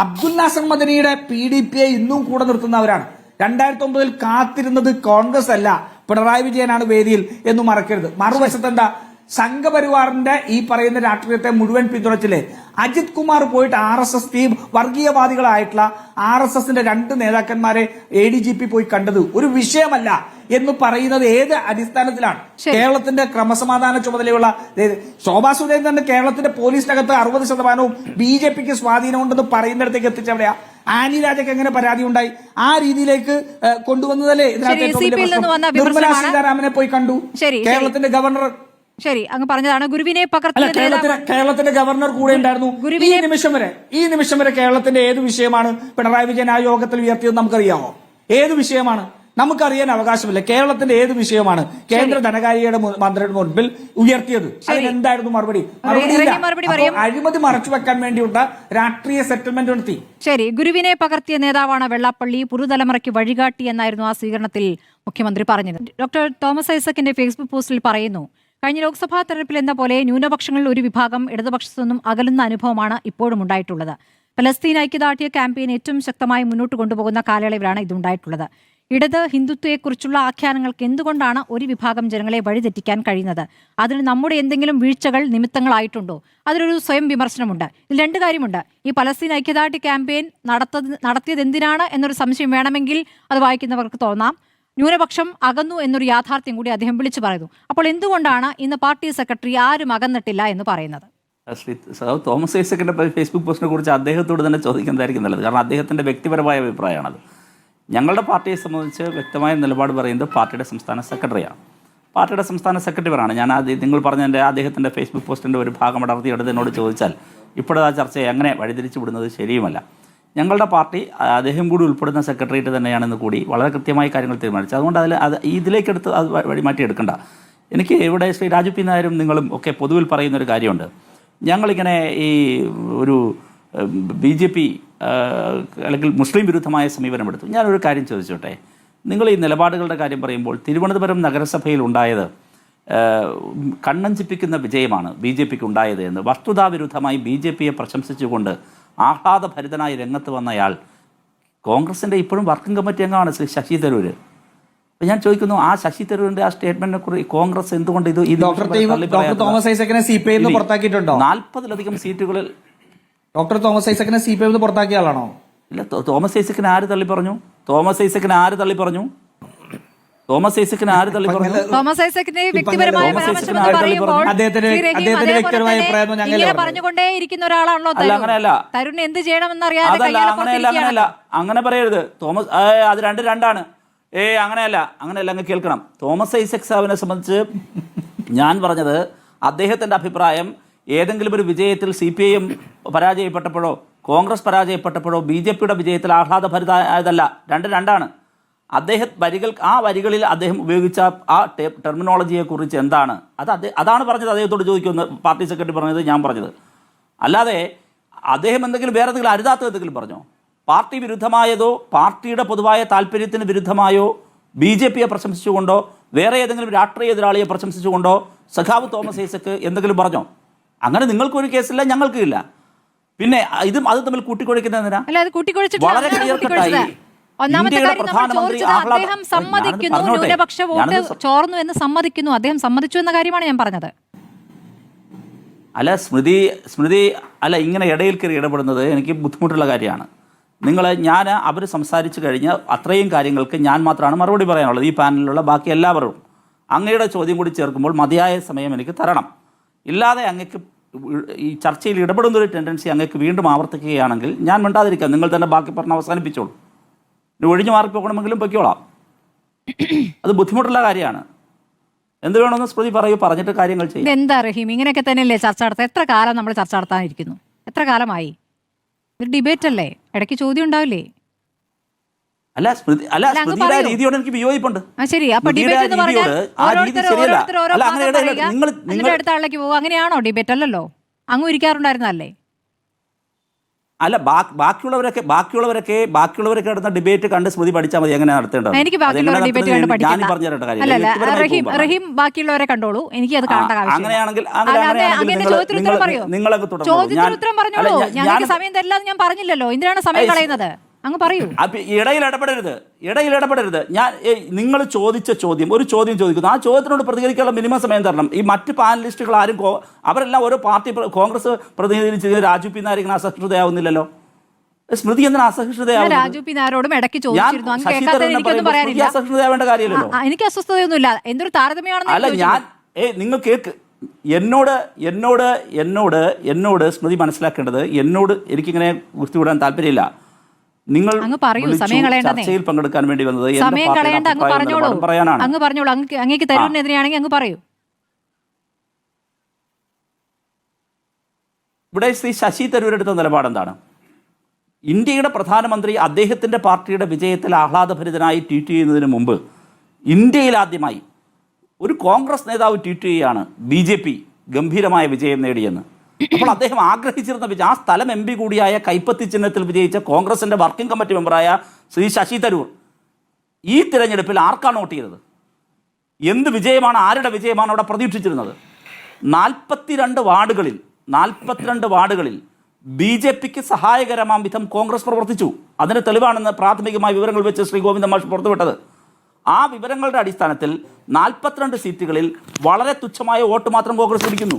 അബ്ദുൽ നാസർ മദനിയുടെ PDP-യെ ഇന്നും കൂടെ നിർത്തുന്നവരാണ്. 2009 കാത്തിരുന്നത് കോൺഗ്രസ് അല്ല, പിണറായി വിജയനാണ് വേദിയിൽ എന്ന് മറക്കരുത്. മറുവശത്ത് എന്താ, സംഘപരിവാറിന്റെ ഈ പറയുന്ന രാഷ്ട്രീയത്തെ മുഴുവൻ പിന്തുണച്ചില്ലേ? അജിത് കുമാർ പോയിട്ട് RSS വർഗീയവാദികളായിട്ടുള്ള RSSന്റെ 2 നേതാക്കന്മാരെ ADGP പോയി കണ്ടത് ഒരു വിഷയമല്ല എന്ന് പറയുന്നത് ഏത് അടിസ്ഥാനത്തിലാണ്? കേരളത്തിന്റെ ക്രമസമാധാന ചുമതലയുള്ള ശോഭാ സുരേന്ദ്രന്റെ കേരളത്തിന്റെ പോലീസിനകത്ത് 60% BJPക്ക് സ്വാധീനമുണ്ടെന്ന് പറയുന്നിടത്തേക്ക് എത്തിച്ചെവിടെയാ? ആനി രാജയ്ക്ക് എങ്ങനെ പരാതി ഉണ്ടായി? ആ രീതിയിലേക്ക് കൊണ്ടുവന്നതല്ലേ നിർമ്മലാ സീതാരാമനെ പോയി കണ്ടു, കേരളത്തിന്റെ ഗവർണർ. ശരി, അങ്ങ് പറഞ്ഞതാണ്. ഗുരുവിനെ പകർത്തിയ കേരളത്തിന്റെ ഗവർണർ കൂടെ ഉണ്ടായിരുന്നു. ഈ നിമിഷം വരെ കേരളത്തിന്റെ ഏത് വിഷയമാണ് പിണറായി വിജയൻ ആ യോഗത്തിൽ ഉയർത്തിയത് നമുക്കറിയാമോ? ഏത് വിഷയമാണ്? നമുക്കറിയാൻ അവകാശമില്ല. കേരളത്തിന്റെ ഏത് വിഷയമാണ് കേന്ദ്ര ധനകാര്യയുടെ മന്ത്രിയുടെ മുൻപിൽ ഉയർത്തിയത്? അതിനെന്തായിരുന്നു മറുപടി? അഴിമതി മറച്ചു വെക്കാൻ വേണ്ടിയുള്ള രാഷ്ട്രീയ സെറ്റിൽമെന്റ് നടത്തി. ശരി, ഗുരുവിനെ പകർത്തിയ നേതാവാണ് വെള്ളാപ്പള്ളി, പുതുതലമുറയ്ക്ക് വഴികാട്ടി എന്നായിരുന്നു ആ സ്വീകരണത്തിൽ മുഖ്യമന്ത്രി പറഞ്ഞത്. ഡോക്ടർ തോമസ് ഐസക്കിന്റെ ഫേസ്ബുക്ക് പോസ്റ്റിൽ പറയുന്നു, കഴിഞ്ഞ ലോക്സഭാ തെരഞ്ഞെടുപ്പിൽ എന്ന പോലെ ന്യൂനപക്ഷങ്ങളിൽ ഒരു വിഭാഗം ഇടതുപക്ഷത്തു നിന്നും അകലുന്ന അനുഭവമാണ് ഇപ്പോഴും ഉണ്ടായിട്ടുള്ളത്. പലസ്തീൻ ഐക്യദാർഢ്യ ക്യാമ്പയിൻ ഏറ്റവും ശക്തമായി മുന്നോട്ട് കൊണ്ടുപോകുന്ന കാലയളവിലാണ് ഇതുണ്ടായിട്ടുള്ളത്. ഇടത് ഹിന്ദുത്വയെക്കുറിച്ചുള്ള ആഖ്യാനങ്ങൾക്ക് എന്തുകൊണ്ടാണ് ഒരു വിഭാഗം ജനങ്ങളെ വഴിതെറ്റിക്കാൻ കഴിയുന്നത്? അതിന് നമ്മുടെ എന്തെങ്കിലും വീഴ്ചകൾ നിമിത്തങ്ങളായിട്ടുണ്ടോ? അതിലൊരു സ്വയം വിമർശനമുണ്ട്. ഇതിൽ 2 കാര്യമുണ്ട്. ഈ പലസ്തീൻ ഐക്യദാർഢ്യ ക്യാമ്പയിൻ നടത്തിയത് എന്തിനാണ് എന്നൊരു സംശയം വേണമെങ്കിൽ അത് വായിക്കുന്നവർക്ക് തോന്നാം. ന്യൂനപക്ഷം അകന്നു എന്നൊരു യാഥാർത്ഥ്യം കൂടി അദ്ദേഹം വിളിച്ചു പറയുന്നു. അപ്പോൾ എന്തുകൊണ്ടാണ് ഇന്ന് പാർട്ടി സെക്രട്ടറി ആരും അകന്നിട്ടില്ല എന്ന് പറയുന്നത്? ശ്രീ തോമസ് ഐസക്കിന്റെ ഫേസ്ബുക്ക് പോസ്റ്റിനെ കുറിച്ച് അദ്ദേഹത്തോട് തന്നെ ചോദിക്കുന്നതായിരിക്കും നല്ലത്. കാരണം അദ്ദേഹത്തിന്റെ വ്യക്തിപരമായ അഭിപ്രായമാണത്. ഞങ്ങളുടെ പാർട്ടിയെ സംബന്ധിച്ച് വ്യക്തമായ നിലപാട് പറയുന്നത് പാർട്ടിയുടെ സംസ്ഥാന സെക്രട്ടറിയാണ്. പാർട്ടിയുടെ സംസ്ഥാന സെക്രട്ടറിയാണ്. ഞാൻ നിങ്ങൾ പറഞ്ഞതിൻ്റെ അദ്ദേഹത്തിൻ്റെ ഫേസ്ബുക്ക് പോസ്റ്റിൻ്റെ ഒരു ഭാഗം അടർത്തിയെടുത്ത് എന്നോട് ചോദിച്ചാൽ ഇപ്പോഴത്തെ ആ ചർച്ചയെ അങ്ങനെ വഴിതിരിച്ചു വിടുന്നത് ശരിയുമല്ല. ഞങ്ങളുടെ പാർട്ടി അദ്ദേഹം കൂടി ഉൾപ്പെടുന്ന സെക്രട്ടേറിയറ്റ് തന്നെയാണെന്ന് കൂടി വളരെ കൃത്യമായി കാര്യങ്ങൾ തീരുമാനിച്ചു. അതുകൊണ്ട് ഇതിലേക്കെടുത്ത് അത് വഴി മാറ്റിയെടുക്കണ്ട. എനിക്ക് ഇവിടെ ശ്രീ രാജു പി നായരും നിങ്ങളും ഒക്കെ പൊതുവിൽ പറയുന്നൊരു കാര്യമുണ്ട്. ഞങ്ങളിങ്ങനെ ഈ ഒരു BJP അല്ലെങ്കിൽ മുസ്ലിം വിരുദ്ധമായ സമീപനമെടുത്തു. ഞാനൊരു കാര്യം ചോദിച്ചോട്ടെ, നിങ്ങൾ ഈ നിലപാടുകളുടെ കാര്യം പറയുമ്പോൾ തിരുവനന്തപുരം നഗരസഭയിൽ ഉണ്ടായത് കണ്ണഞ്ചിപ്പിക്കുന്ന വിജയമാണ് BJPക്ക് ഉണ്ടായത് എന്ന് വസ്തുതാവിരുദ്ധമായി BJPയെ പ്രശംസിച്ചുകൊണ്ട് ആഹ്ലാദഭരിതനായി രംഗത്ത് വന്നയാൾ കോൺഗ്രസിൻ്റെ ഇപ്പോഴും വർക്കിംഗ് കമ്മിറ്റി അംഗമാണ് ശ്രീ ശശി തരൂർ. അപ്പം ഞാൻ ചോദിക്കുന്നു, ആ ശശി തരൂരിൻ്റെ ആ സ്റ്റേറ്റ്മെന്റിനെ കുറിച്ച് കോൺഗ്രസ് എന്തുകൊണ്ട് ഇത് 40-ലധികം സീറ്റുകളിൽ ഡോക്ടർ തോമസ് ഐസക്കിനെ CPM പുറത്താക്കിയ ആളാണോ? ഇല്ല. തോമസ് ഐസക്കിനെ ആര് തള്ളി പറഞ്ഞു? തോമസ് ഐസക്കിനെ ആര് തള്ളി പറഞ്ഞു? തോമസ് ഐസക്കിനെ ആര് തള്ളി പറഞ്ഞു? തോമസ് ഐസക്കിന്റെ വ്യക്തിപരമായ പറഞ്ഞുകൊണ്ടേ ഇരിക്കുന്ന ഒരാളാണല്ലോ തരുൺ. എന്ത് ചെയ്യണമെന്നറിയാതെ അങ്ങനെ പറയരുത്. തോമസ് അത് രണ്ടാണ്. അങ്ങനെയല്ല അങ്ങ് കേൾക്കണം. തോമസ് ഐസക് സാബിനെ സംബന്ധിച്ച് ഞാൻ പറഞ്ഞത് അദ്ദേഹത്തിന്റെ അഭിപ്രായം ഏതെങ്കിലും ഒരു വിജയത്തിൽ CPIM പരാജയപ്പെട്ടപ്പോഴോ കോൺഗ്രസ് പരാജയപ്പെട്ടപ്പോഴോ BJPയുടെ വിജയത്തിൽ ആഹ്ലാദഭരിതമായതല്ല. രണ്ടാണ്. ആ വരികളിൽ അദ്ദേഹം ഉപയോഗിച്ച ആ ടെർമിനോളജിയെക്കുറിച്ച് എന്താണ് അതാണ് പറഞ്ഞത്. അദ്ദേഹത്തോട് ചോദിക്കുമെന്ന് പാർട്ടി സെക്രട്ടറി പറഞ്ഞത്, ഞാൻ പറഞ്ഞത്. അല്ലാതെ അദ്ദേഹം വേറെ എന്തെങ്കിലും അരുതാത്ത എന്തെങ്കിലും പറഞ്ഞോ? പാർട്ടി വിരുദ്ധമായതോ പാർട്ടിയുടെ പൊതുവായ താല്പര്യത്തിന് വിരുദ്ധമായോ BJPയെ പ്രശംസിച്ചുകൊണ്ടോ വേറെ ഏതെങ്കിലും രാഷ്ട്രീയ എതിരാളിയെ പ്രശംസിച്ചുകൊണ്ടോ സഖാവ് തോമസ് ഐസക്ക് എന്തെങ്കിലും പറഞ്ഞോ? അങ്ങനെ നിങ്ങൾക്കൊരു കേസില്ല, ഞങ്ങൾക്കും ഇല്ല. പിന്നെ അത് തമ്മിൽ കൂട്ടിക്കൊഴിക്കുന്നതിനാ? വളരെ ക്ലിയർ കട്ടായി ഒന്നാമത്തെ കാര്യം നമ്മൾ ചോദിച്ചത് അദ്ദേഹം സമ്മതിക്കുന്നു, ന്യൂനപക്ഷ വോട്ട് ചോർന്നു എന്ന് സമ്മതിക്കുന്നു. അദ്ദേഹം സമ്മതിച്ചു എന്ന കാര്യമാണ് ഞാൻ പറഞ്ഞത്. അല്ല സ്മൃതി അല്ല, ഇങ്ങനെ ഇടയിൽ കയറി ഇടപെടുന്നത് എനിക്ക് ബുദ്ധിമുട്ടുള്ള കാര്യമാണ്. ഞാൻ അവർ സംസാരിച്ചു കഴിഞ്ഞ അത്രയും കാര്യങ്ങൾക്ക് ഞാൻ മാത്രമാണ് മറുപടി പറയാനുള്ളത്. ഈ പാനലിലുള്ള ബാക്കി എല്ലാവരും അങ്ങയുടെ ചോദ്യം കൂടി ചേർക്കുമ്പോൾ മതിയായ സമയം എനിക്ക് തരണം. ഇല്ലാതെ അങ്ങക്ക് ഈ ചർച്ചയിൽ ഇടപെടുന്നൊരു ടെൻഡൻസി അങ്ങക്ക് വീണ്ടും ആവർത്തിക്കുകയാണെങ്കിൽ ഞാൻ മിണ്ടാതിരിക്കാം. നിങ്ങൾ തന്നെ ബാക്കി പറഞ്ഞ് അവസാനിപ്പിച്ചോളൂ. ഒഴിഞ്ഞു മാറി പോകണമെങ്കിലും പൊയ്ക്കോളാം. അത് ബുദ്ധിമുട്ടുള്ള കാര്യമാണ്. എന്ത് വേണമെന്ന് സ്മൃതി പറഞ്ഞിട്ട് കാര്യങ്ങൾ ചെയ്യും. എന്താ റഹീം, ഇങ്ങനെയൊക്കെ തന്നെയല്ലേ ചർച്ച നടത്താൻ? എത്ര കാലം നമ്മൾ ചർച്ച നടത്താനിരിക്കുന്നു? എത്ര കാലമായി? ഒരു ഡിബേറ്റ് അല്ലേ, ഇടയ്ക്ക് ചോദ്യം ഉണ്ടാവില്ലേ? സ്മൃതിയുടെ രീതിയോട് എനിക്ക് വിയോജിപ്പുണ്ട്. ശരി, അപ്പൊ ഡിബേറ്റ് എന്ന് പറഞ്ഞാൽ അടുത്ത ആളിലേക്ക് പോകും, അങ്ങനെയാണോ ഡിബേറ്റ്? അല്ലല്ലോ, അങ്ങ് ഇരിക്കാറുണ്ടായിരുന്നല്ലേ? അല്ല, ബാക്കിയുള്ളവരൊക്കെ നടന്ന ഡിബേറ്റ് കണ്ട് സ്മൃതി പഠിച്ചാൽ മതി എങ്ങനെ നടത്തേണ്ടത്. എനിക്ക് റഹീം ബാക്കിയുള്ളവരെ കണ്ടോളൂ, എനിക്ക് അത് കാണേണ്ട അങ്ങനെയാണെങ്കിൽ ചോദ്യത്തിന് ഉത്തരം പറഞ്ഞോളൂ. ഞങ്ങൾക്ക് സമയം തരില്ല എന്ന് ഞാൻ പറഞ്ഞില്ലല്ലോ. എന്തിനാണ് സമയം കളയുന്നത്? അങ്ങ് പറയൂ. ഇടയിൽ ഇടപെടരുത്. ഞാൻ നിങ്ങൾ ചോദിച്ച ചോദ്യം ഒരു ചോദ്യം ചോദിക്കുന്നു, ആ ചോദ്യത്തിനോട് പ്രതികരിക്കാനുള്ള മിനിമം സമയം തരണം. ഈ മറ്റ് പാനലിസ്റ്റുകൾ ആരും അവരെല്ലാം ഓരോ പാർട്ടി കോൺഗ്രസ് പ്രതിനിധീകരിച്ച് രാജു പി നായർ ഇങ്ങനെ അസഹിഷ്ണുതയാവുന്നില്ലല്ലോ. സ്മൃതി എന്തിനാ അസഹിഷ്ണുതയാവുന്നത്? രാജു പി നായരോടും ഇടയ്ക്ക് ചോദിച്ചിരുന്നു, അങ്ങ് കേൾക്കാത്തത് എനിക്കൊന്നും പറയാനില്ല. അസഹിഷ്ണുതയാവേണ്ട കാര്യമില്ലല്ലോ. എനിക്ക് അസ്വസ്ഥതയൊന്നുമില്ല, എന്തൊരു താരതമ്യമാണെന്ന്. അല്ല, ഞാൻ നിങ്ങൾ കേൾക്ക്, എന്നോട് സ്മൃതി മനസ്സിലാക്കേണ്ടത്, എനിക്കിങ്ങനെ ഗുസ്തിവിടാൻ താല്പര്യമില്ല. നിങ്ങൾ ചർച്ചയിൽ പങ്കെടുക്കാൻ വേണ്ടി വന്നത് സമയം കളയേണ്ട, അങ്ങ് പറഞ്ഞോളൂ. പറയാനാണ്. അങ്ങ് പറഞ്ഞോളൂ. അങ്ങേക്ക് തരൂരിനെതിരെയാണെങ്കിൽ അങ്ങ് പറയൂ. ഇവിടെ ശ്രീ ശശി തരൂർ എടുത്ത നിലപാടെന്താണ്? ഇന്ത്യയുടെ പ്രധാനമന്ത്രി അദ്ദേഹത്തിൻ്റെ പാർട്ടിയുടെ വിജയത്തിൽ ആഹ്ലാദഭരിതനായി ട്വീറ്റ് ചെയ്യുന്നതിന് മുമ്പ് ഇന്ത്യയിൽ ആദ്യമായി ഒരു കോൺഗ്രസ് നേതാവ് ട്വീറ്റ് ചെയ്യുകയാണ് BJP ഗംഭീരമായ വിജയം നേടിയെന്ന്. അപ്പോൾ അദ്ദേഹം ആഗ്രഹിച്ചിരുന്ന വിജയം, ആ സ്ഥലം MP കൂടിയായ കൈപ്പത്തി ചിഹ്നത്തിൽ വിജയിച്ച കോൺഗ്രസിൻ്റെ വർക്കിംഗ് കമ്മിറ്റി മെമ്പറായ ശ്രീ ശശി തരൂർ ഈ തിരഞ്ഞെടുപ്പിൽ ആർക്കാണ് വോട്ട് ചെയ്തത്? എന്ത് വിജയമാണ്, ആരുടെ വിജയമാണ് അവിടെ പ്രതീക്ഷിച്ചിരുന്നത്? 42 വാർഡുകളിൽ BJPക്ക് സഹായകരമാം വിധം കോൺഗ്രസ് പ്രവർത്തിച്ചു. അതിന് തെളിവാണെന്ന് പ്രാഥമികമായ വിവരങ്ങൾ വെച്ച് ശ്രീ ഗോവിന്ദ മാഷ് പുറത്തുവിട്ടത്. ആ വിവരങ്ങളുടെ അടിസ്ഥാനത്തിൽ 42 സീറ്റുകളിൽ വളരെ തുച്ഛമായ വോട്ട് മാത്രം കോൺഗ്രസ് പിടിക്കുന്നു.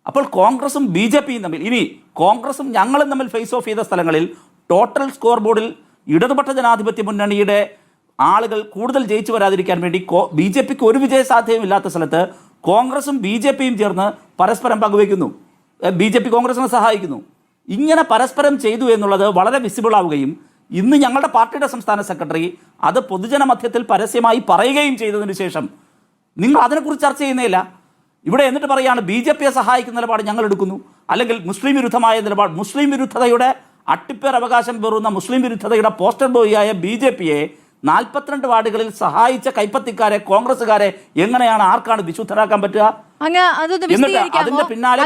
അപ്പോൾ കോൺഗ്രസും BJPയും തമ്മിൽ, ഇനി കോൺഗ്രസും ഞങ്ങളും തമ്മിൽ ഫേസ് ഓഫ് ചെയ്ത സ്ഥലങ്ങളിൽ ടോട്ടൽ സ്കോർ ബോർഡിൽ ഇടതുപക്ഷ ജനാധിപത്യ മുന്നണിയുടെ ആളുകൾ കൂടുതൽ ജയിച്ചു വരാതിരിക്കാൻ വേണ്ടി BJPക്ക് ഒരു വിജയ സാധ്യതയുമില്ലാത്ത സ്ഥലത്ത് കോൺഗ്രസും BJPയും ചേർന്ന് പരസ്പരം പങ്കുവയ്ക്കുന്നു. BJP കോൺഗ്രസിനെ സഹായിക്കുന്നു. ഇങ്ങനെ പരസ്പരം ചെയ്തു എന്നുള്ളത് വളരെ വിസിബിൾ ആവുകയും ഇന്ന് ഞങ്ങളുടെ പാർട്ടിയുടെ സംസ്ഥാന സെക്രട്ടറി അത് പൊതുജന മധ്യത്തിൽ പരസ്യമായി പറയുകയും ചെയ്തതിന് ശേഷം നിങ്ങൾ അതിനെക്കുറിച്ച് ചർച്ച ചെയ്യുന്നില്ല. ഇവിടെ എന്നിട്ട് പറയുകയാണ് BJPയെ സഹായിക്കുന്ന നിലപാട് ഞങ്ങൾ എടുക്കുന്നു, അല്ലെങ്കിൽ മുസ്ലിം വിരുദ്ധമായ നിലപാട്. മുസ്ലിം വിരുദ്ധതയുടെ അട്ടിപ്പേർ അവകാശം പേറുന്ന മുസ്ലിം വിരുദ്ധതയുടെ പോസ്റ്റർ ബോയിയായ BJPയെ 42 വാർഡുകളിൽ സഹായിച്ച കൈപ്പത്തിക്കാരെ, കോൺഗ്രസുകാരെ എങ്ങനെയാണ്, ആർക്കാണ് വിശുദ്ധരാക്കാൻ പറ്റുക? അതിന്റെ പിന്നാലെ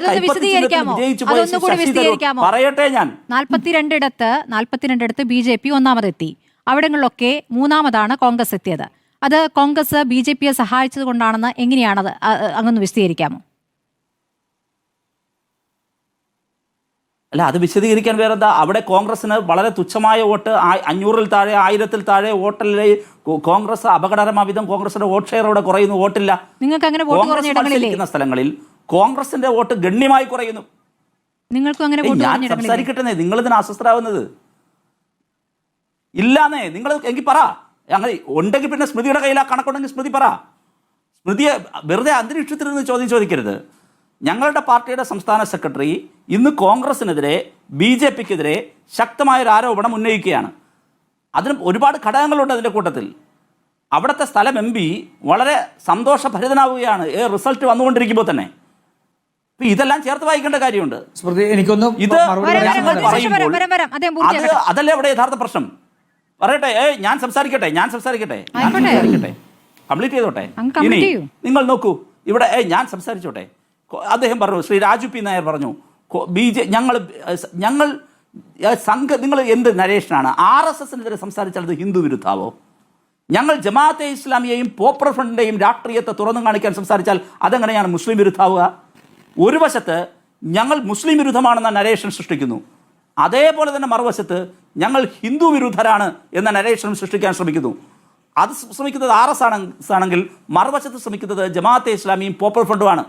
പറയട്ടെ, ഞാൻ 42 BJP ഒന്നാമതെത്തി. അവിടങ്ങളിലൊക്കെ മൂന്നാമതാണ് കോൺഗ്രസ് എത്തിയത്. അത് കോൺഗ്രസ് BJPയെ സഹായിച്ചത് കൊണ്ടാണെന്ന് എങ്ങനെയാണത് അങ്ങൊന്ന് വിശദീകരിക്കാമോ? അല്ല, അത് വിശദീകരിക്കാൻ വേറെന്താ? അവിടെ കോൺഗ്രസിന് വളരെ തുച്ഛമായ വോട്ട്, 500-ൽ താഴെ, 1000-ൽ താഴെ വോട്ടല്ലേ കോൺഗ്രസ് അപകടകരമാവിധം കോൺഗ്രസിന്റെ വോട്ട് ഷെയർ അവിടെ കുറയുന്നു. വോട്ടില്ല. നിങ്ങൾക്ക് അങ്ങനെ വോട്ട് കുറഞ്ഞ ഇടങ്ങളിലെ സ്ഥലങ്ങളിൽ കോൺഗ്രസിന്റെ വോട്ട് ഗണ്യമായി കുറയുന്നു. നിങ്ങൾക്കും അങ്ങനെ ഞാൻ സംസാരിക്കട്ടെ, നിങ്ങൾ ഇതിന് അസ്വസ്ഥരാകുന്നത് ഇല്ലാന്നേ. നിങ്ങൾ എങ്കിൽ പറ, അങ്ങനെ ഉണ്ടെങ്കിൽ പിന്നെ സ്മൃതിയുടെ കയ്യിൽ ആ കണക്കുണ്ടെങ്കിൽ സ്മൃതി പറ. സ്മൃതിയെ വെറുതെ അന്തരീക്ഷത്തിൽ നിന്ന് ചോദ്യം ചോദിക്കരുത്. ഞങ്ങളുടെ പാർട്ടിയുടെ സംസ്ഥാന സെക്രട്ടറി ഇന്ന് കോൺഗ്രസിനെതിരെ, BJPക്കെതിരെ ശക്തമായൊരു ആരോപണം ഉന്നയിക്കുകയാണ്. അതിന് ഒരുപാട് ഘടകങ്ങളുണ്ട്. അതിൻ്റെ കൂട്ടത്തിൽ അവിടുത്തെ സ്ഥലം MP വളരെ സന്തോഷഭരിതനാവുകയാണ് റിസൾട്ട് വന്നുകൊണ്ടിരിക്കുമ്പോൾ തന്നെ. ഇതെല്ലാം ചേർത്ത് വായിക്കേണ്ട കാര്യമുണ്ട്. എനിക്കൊന്നും ഇത് അതല്ലേ അവിടെ യഥാർത്ഥ പ്രശ്നം. പറയട്ടെ, ഞാൻ സംസാരിക്കട്ടെ, കംപ്ലീറ്റ് ചെയ്തോട്ടെ. ഇനി നിങ്ങൾ നോക്കൂ, ഇവിടെ ഞാൻ സംസാരിച്ചോട്ടെ. അദ്ദേഹം പറഞ്ഞു, ശ്രീ രാജു പി നായർ പറഞ്ഞു, നിങ്ങൾ എന്ത് നരേഷനാണ്? RSSനെതിരെ സംസാരിച്ചാൽ അത് ഹിന്ദു വിരുദ്ധാവോ? ഞങ്ങൾ ജമാഅത്തെ ഇസ്ലാമിയെയും പോപ്പുലർ ഫ്രണ്ടിൻ്റെയും രാഷ്ട്രീയത്തെ തുറന്നു കാണിക്കാൻ സംസാരിച്ചാൽ അതെങ്ങനെയാണ് മുസ്ലിം വിരുദ്ധാവുക? ഒരു വശത്ത് ഞങ്ങൾ മുസ്ലിം വിരുദ്ധമാണെന്ന നരേഷൻ സൃഷ്ടിക്കുന്നു, അതേപോലെ തന്നെ മറുവശത്ത് ഞങ്ങൾ ഹിന്ദു വിരുദ്ധരാണ് എന്ന നരേഷൻ സൃഷ്ടിക്കാൻ ശ്രമിക്കുന്നു. അത് ശ്രമിക്കുന്നത് RS ആണെങ്കിൽ മറുവശത്ത് ശ്രമിക്കുന്നത് ജമാഅത്തെ ഇസ്ലാമിയും പോപ്പുലർ ഫ്രണ്ടുമാണ്.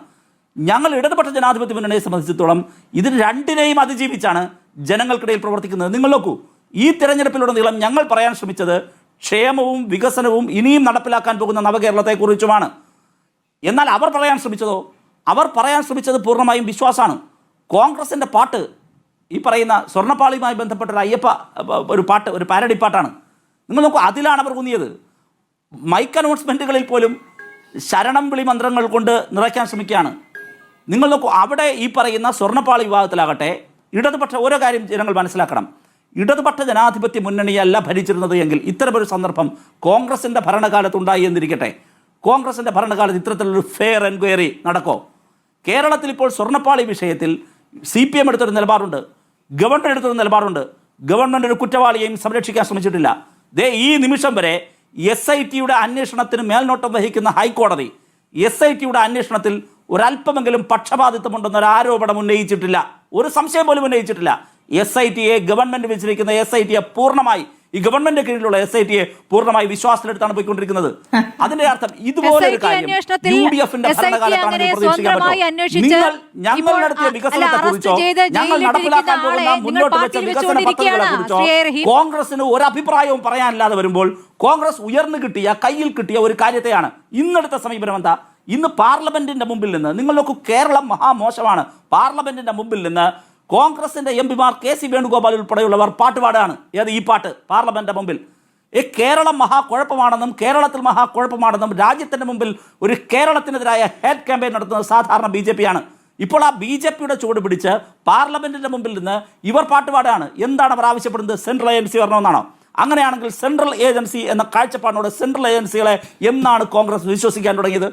ഞങ്ങൾ ഇടതുപക്ഷ ജനാധിപത്യ മുന്നണിയെ സംബന്ധിച്ചിടത്തോളം ഇത് രണ്ടിനെയും അതിജീവിച്ചാണ് ജനങ്ങൾക്കിടയിൽ പ്രവർത്തിക്കുന്നത്. നിങ്ങൾ നോക്കൂ, ഈ തെരഞ്ഞെടുപ്പിലുടനീളം ഞങ്ങൾ പറയാൻ ശ്രമിച്ചത് ക്ഷേമവും വികസനവും ഇനിയും നടപ്പിലാക്കാൻ പോകുന്ന നവകേരളത്തെക്കുറിച്ചുമാണ്. എന്നാൽ അവർ പറയാൻ ശ്രമിച്ചത് പൂർണ്ണമായും വിശ്വാസമാണ്. കോൺഗ്രസിൻ്റെ പാട്ട് ഈ പറയുന്ന സ്വർണ്ണപ്പാളിയുമായി ബന്ധപ്പെട്ട ഒരു പാട്ട്, ഒരു പാരഡി പാട്ടാണ്. നിങ്ങൾ നോക്കൂ, അതിലാണ് അവർ ഊന്നിയത്. മൈക്ക് അനൗൺസ്മെൻറ്റുകളിൽ പോലും ശരണം വിളി മന്ത്രങ്ങൾ കൊണ്ട് നിറയ്ക്കാൻ ശ്രമിക്കുകയാണ്. നിങ്ങൾ നോക്കൂ, അവിടെ ഈ പറയുന്ന സ്വർണ്ണപ്പാളി വിഭാഗത്തിലാകട്ടെ ഇടതുപക്ഷ, ഓരോ കാര്യം ജനങ്ങൾ മനസ്സിലാക്കണം. ഇടതുപക്ഷ ജനാധിപത്യ മുന്നണിയല്ല ഭരിച്ചിരുന്നത് എങ്കിൽ ഇത്തരമൊരു സന്ദർഭം കോൺഗ്രസിൻ്റെ ഭരണകാലത്തുണ്ടായി എന്നിരിക്കട്ടെ. കോൺഗ്രസിൻ്റെ ഭരണകാലത്ത് ഇത്തരത്തിലൊരു ഫെയർ എൻക്വയറി നടക്കോ? കേരളത്തിൽ ഇപ്പോൾ സ്വർണ്ണപ്പാളി വിഷയത്തിൽ CPM എടുത്തൊരു നിലപാടുണ്ട്, ഗവൺമെൻറ് എടുത്തൊരു നിലപാടുണ്ട്. ഗവൺമെൻറ് ഒരു കുറ്റവാളിയെയും സംരക്ഷിക്കാൻ ശ്രമിച്ചിട്ടില്ല. ഈ നിമിഷം വരെ SITയുടെ അന്വേഷണത്തിന് മേൽനോട്ടം വഹിക്കുന്ന ഹൈക്കോടതി SITയുടെ അന്വേഷണത്തിൽ ഒരല്പമെങ്കിലും പക്ഷപാതിത്വമുണ്ടെന്നൊരു ആരോപണം ഉന്നയിച്ചിട്ടില്ല, ഒരു സംശയം പോലും ഉന്നയിച്ചിട്ടില്ല. SITയെ, ഗവൺമെൻറ് വെച്ചിരിക്കുന്ന SITയെ പൂർണ്ണമായി ഈ ഗവൺമെന്റ് കീഴിലുള്ള SIT പൂർണ്ണമായി വിശ്വാസത്തിലെടുത്താണ് പോയിക്കൊണ്ടിരിക്കുന്നത്. അതിന്റെ അർത്ഥം ഇതുപോലെ ഒരു കാര്യം UDF-ന്റെ ഭരണകാലത്താണ് പ്രതീക്ഷിക്കാൻ പറ്റും. ഞങ്ങൾ നടത്തിയ വികസനത്തെ കുറിച്ചോ ഞങ്ങൾ നടപ്പിലാക്കാൻ പോകുന്ന മുന്നോട്ട് വെച്ച വികസന പദ്ധതികളെ കുറിച്ചോ കോൺഗ്രസിന് ഒരു അഭിപ്രായവും പറയാനില്ലാതെ വരുമ്പോൾ കോൺഗ്രസ് ഉയർന്നു കിട്ടിയ കയ്യിൽ കിട്ടിയ ഒരു കാര്യത്തെയാണ് ഇന്നെടുത്ത സമീപനം. എന്താ? ഇന്ന് പാർലമെന്റിന്റെ മുമ്പിൽ നിന്ന് നിങ്ങൾ നോക്കൂ, കേരളം മഹാമോശമാണ്. പാർലമെന്റിന്റെ മുമ്പിൽ നിന്ന് കോൺഗ്രസിന്റെ MP-മാർ KC വേണുഗോപാൽ ഉൾപ്പെടെയുള്ളവർ പാട്ടുപാടാണ്. ഏത് ഈ പാട്ട് പാർലമെന്റിന്റെ മുമ്പിൽ? കേരളം മഹാകുഴപ്പമാണെന്നും കേരളത്തിൽ മഹാകുഴപ്പമാണെന്നും രാജ്യത്തിന്റെ മുമ്പിൽ ഒരു കേരളത്തിനെതിരായ ഹേറ്റ് ക്യാമ്പയിൻ നടത്തുന്നത് സാധാരണ BJP ആണ്. ഇപ്പോൾ ആ BJP-യുടെ ചുവട് പിടിച്ച് പാർലമെന്റിന്റെ മുമ്പിൽ നിന്ന് ഇവർ പാട്ടുപാടാണ്. എന്താണ് അവർ ആവശ്യപ്പെടുന്നത്? സെൻട്രൽ ഏജൻസി വരണമെന്നാണോ? അങ്ങനെയാണെങ്കിൽ സെൻട്രൽ ഏജൻസി എന്ന കാഴ്ചപ്പാടിനോട് സെൻട്രൽ ഏജൻസികളെ എന്നാണ് കോൺഗ്രസ് വിശ്വസിക്കാൻ തുടങ്ങിയത്?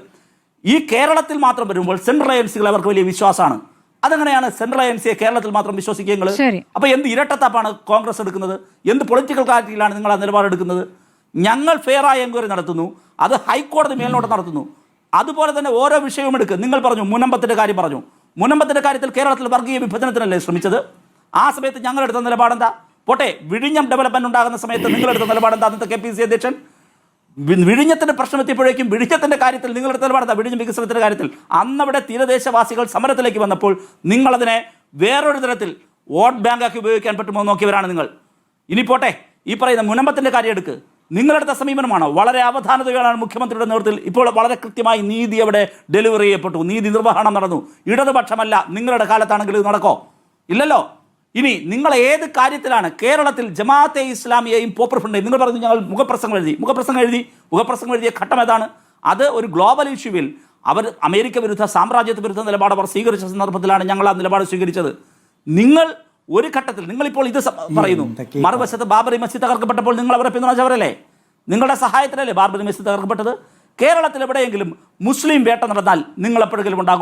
ഈ കേരളത്തിൽ മാത്രം വരുമ്പോൾ സെൻട്രൽ ഏജൻസികളെ അവർക്ക് വലിയ വിശ്വാസമാണ്. അതെങ്ങനെയാണ് സെൻട്രൽ ഏജൻസിയെ കേരളത്തിൽ മാത്രം വിശ്വസിക്കുക? അപ്പൊ എന്ത് ഇരട്ടത്താപ്പാണ് കോൺഗ്രസ് എടുക്കുന്നത്? എന്ത് പൊളിറ്റിക്കൽ ക്ലാരിറ്റിയിലാണ് നിങ്ങൾ ആ നിലപാടെടുക്കുന്നത്? ഞങ്ങൾ ഫെയറായ എൻക്വയറി നടത്തുന്നു, അത് ഹൈക്കോടതി മേൽനോട്ടം നടത്തുന്നു. അതുപോലെ തന്നെ ഓരോ വിഷയവും എടുക്കുക. നിങ്ങൾ പറഞ്ഞു മുനമ്പത്തിന്റെ കാര്യം പറഞ്ഞു. മുനമ്പത്തിന്റെ കാര്യത്തിൽ കേരളത്തിൽ വർഗീയ വിഭജനത്തിനല്ലേ ശ്രമിച്ചത്? ആ സമയത്ത് ഞങ്ങളെടുത്ത നിലപാടെന്താ? പോട്ടെ, വിഴിഞ്ഞം ഡെവലപ്മെന്റ് ഉണ്ടാകുന്ന സമയത്ത് നിങ്ങളെടുത്ത നിലപാടെന്താ? അന്നത്തെ KPC അധ്യക്ഷൻ വിഴിഞ്ഞത്തിന്റെ പ്രശ്നം എത്തിയപ്പോഴേക്കും വിഴിഞ്ഞത്തിന്റെ കാര്യത്തിൽ നിങ്ങളെടുത്ത നിലപാടെന്താ? വിഴിഞ്ഞം വികസനത്തിന്റെ കാര്യത്തിൽ അന്നവിടെ തീരദേശവാസികൾ സമരത്തിലേക്ക് വന്നപ്പോൾ നിങ്ങളതിനെ വേറൊരു തരത്തിൽ വോട്ട് ബാങ്കാക്കി ഉപയോഗിക്കാൻ പറ്റുമോ നോക്കിയവരാണ് നിങ്ങൾ. ഇനി പോട്ടെ, ഈ പറയുന്ന മുനമ്പത്തിന്റെ കാര്യം എടുക്ക്. നിങ്ങളെടുത്ത സമീപനമാണോ? വളരെ അവധാനതയോടാണ് മുഖ്യമന്ത്രിയുടെ നേതൃത്വത്തിൽ ഇപ്പോൾ വളരെ കൃത്യമായി നീതി അവിടെ ഡെലിവറി ചെയ്യപ്പെട്ടു, നീതി നിർവഹണം നടന്നു. ഇടതുപക്ഷമല്ല നിങ്ങളുടെ കാലത്താണെങ്കിൽ ഇത് നടക്കോ? ഇല്ലല്ലോ. ഇനി നിങ്ങൾ ഏത് കാര്യത്തിലാണ് കേരളത്തിൽ ജമാഅത്തെ ഇസ്ലാമിയെയും പോപ്പുലർ ഫ്രണ്ടിനെയും നിങ്ങൾ പറഞ്ഞു ഞങ്ങൾ മുഖപ്രസംഗം എഴുതിയ ഘട്ടം ഏതാണ്? അത് ഒരു ഗ്ലോബൽ ഇഷ്യൂവിൽ അവർ അമേരിക്ക വിരുദ്ധ സാമ്രാജ്യത്വ വിരുദ്ധ നിലപാട് അവർ സ്വീകരിച്ച സന്ദർഭത്തിലാണ് ഞങ്ങൾ ആ നിലപാട് സ്വീകരിച്ചത്. നിങ്ങൾ ഒരു ഘട്ടത്തിൽ നിങ്ങളിപ്പോൾ ഇത് പറയുന്നു, മറുവശത്ത് ബാബറി മസ്ജിദ് തകർക്കപ്പെട്ടപ്പോൾ നിങ്ങൾ അവരെ പിന്തുണച്ചവരല്ലേ? നിങ്ങളുടെ സഹായത്തിലല്ലേ ബാബറി മസ്ജിദ് തകർക്കപ്പെട്ടത്? കേരളത്തിൽ എവിടെയെങ്കിലും മുസ്ലിം വേട്ട നടന്നാൽ നിങ്ങൾ എപ്പോഴെങ്കിലും ഉണ്ടാകുമോ?